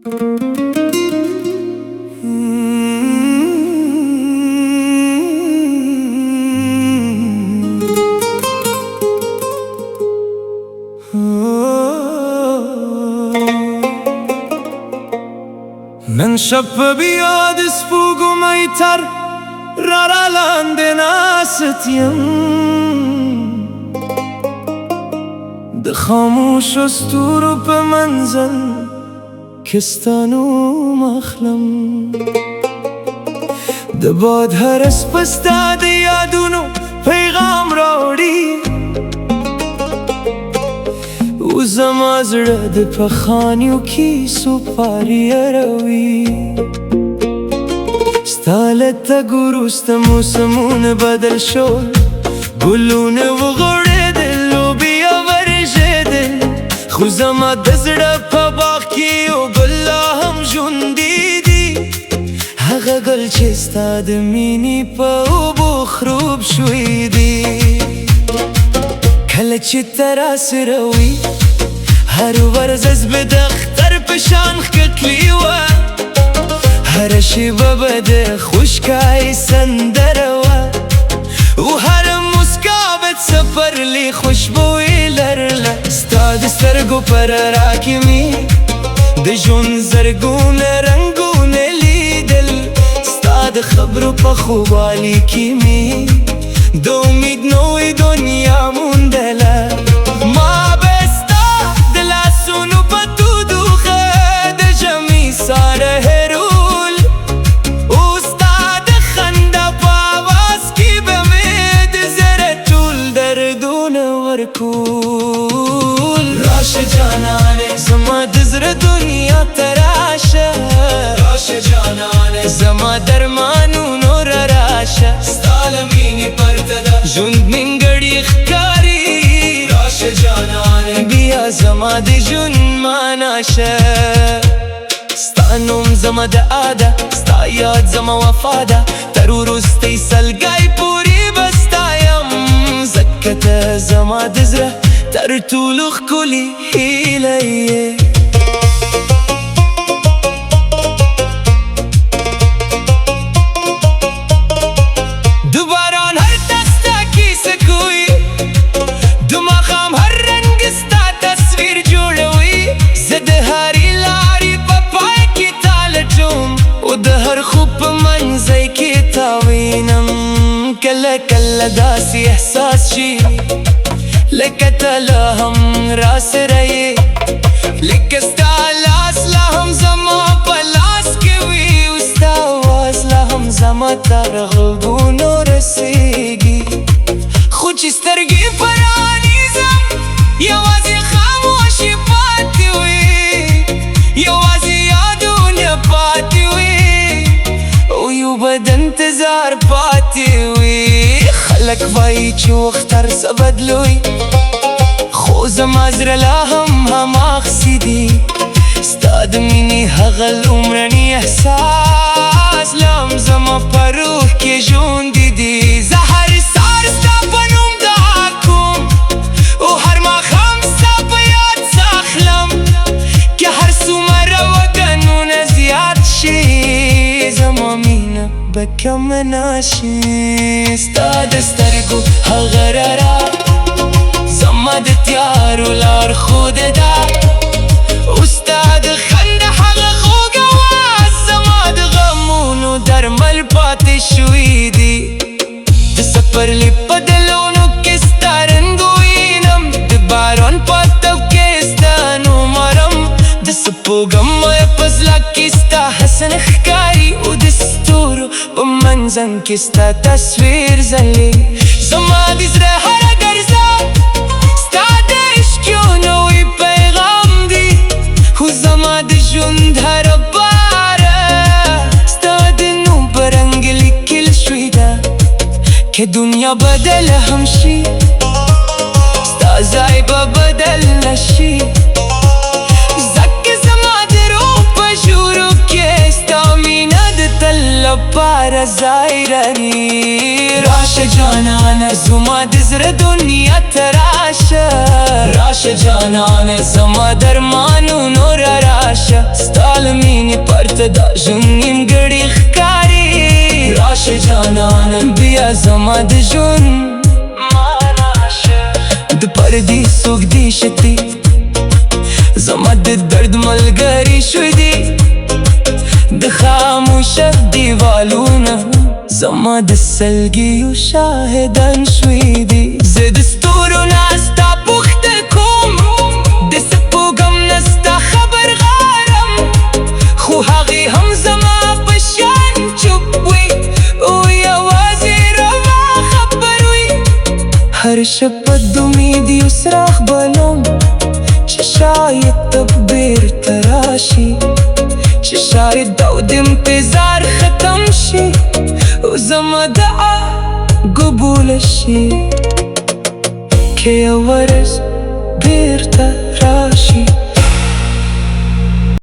نن شب په بیا د سپوږمۍ تر را لاندې ناست یم، د خاموشو ستورو په منزل کې ستا نوم اخلم. د باد هر څپه ستا د یادونو پیغام راوړي، او زما زړه د پخوانیو کیسو پارې اړوي. ستا له تګ وروسته موسمونه بدل شول، ګلونه وغوړېدل، لوبیا ورژېدل، خو زما د زړه په باغ کې یو ګل لا هم ژوندی دی، هغه ګل چې ستا د مینې په اوبو خروب شوی دی. کله چې ته راسره وي هر ورځ به د اختر په شان ښکتلي وه، هره شېبه به د خوشکای سندره وه، او هره موسکا به څپرلې خوشبویي لرله. ستا د سترګو په رڼا کې مې د ژوند زرګونه رنګونه لیدل، ستا د خبرو په خوږوالي کې مې د امید نوې دنیا موندله. ما به ستا د لاسونو په تودوخه د ژمي ساړه هېرول، او ستا د خندا په اواز کې به مې د زړه ټول دردونه ورکول. راشه جانانه زما د زړه دنیا ته راشه، راشه جانانه زما درمانونو را راشه، ستا له مینې پرته ده ژوند نیمګړی ښکاري. راشه جانانه بیا زما د ژوند معنا شه، ستا نوم زما د عاده، ستا یاد زما وفا ده، تر وروستۍ سلګۍ پورې به ستا یم، ځکه ته زما د زړه تر ټولو ښکلې هیله یې. کله کله داسې احساس شي لکه ته لا هم راسره یې، لکه ستا لاس لا هم زما په لاس کې وي، او ستا اواز لا هم زما تر غوږونو رسېږي. خو چې سترګې پرانیزم یوازې خاموشي پاتې وي، یوازې یادونه پاتې وي، او یو بد انتظار پاتې وي. خلک وایي چې وخت هر څه بدلوي، خو زما زړه لا هم هماغسې دی، ستا د مینې هغه لومړني احساس لا هم زما په روح کې ژوندی دی. زه هر سهار ستا په نوم دعا کوم، او هر ماښام ستا په یاد ساخلم، که هر څومره وطنونه زیات شي زما مینه به کمه نشي. ستا د سترګو هغه رڼا زما د تیارو لار ښوده ده، او ستا د خندا هغه خوږ اواز زما د غمونو درمل پاتې شوي دي. د سپرلي په دلونو کې ستا رنګ وینم، د باران په تب کې ستا نوم مرم، د سپوږمۍ په زړه کې ستا حسن ښکاري، او د ستورو په منځم کې ستا تصویر ځلي. زما د زړه هره ګرځه ستا د عشق یو نوی پیغام دی، خو زما د ژوند هره باره ستا د نوم په رنګ لیکل شوې ده، که دنیا بدله هم شي ستا ځای به بدل نشي، ځکه زما د روح په ژورو کې ستا مینه د تل لپاره ځای لري. راشه جانانه زما د زړه دنیا ته راشه، راشه جانانه زما درمانونو را راشه، ستا عالمینی پرته دا ژوند نیمګړی ښکاري. راشه جانانه بیا زما د ژوند د پردي څوک دی شتي، زما د درد ملګری شوی دی. د خاموشه دیوالونه زما د سلګیو شاهدان شوی دی. زه د ستورو نه ستا پوښتنه کوم، د سپوږم نه ستا خبر غواړم، خو هغې هم زما په شان چوپ وي او یوازې روا خبر وي. هر شپه د امید یو څراغ بلوم چې شاید ته بیرته راشي، چې شاید دا د انتظار ختم شي او زما دعا قبوله شي، که یو ورځ بیرته راشي.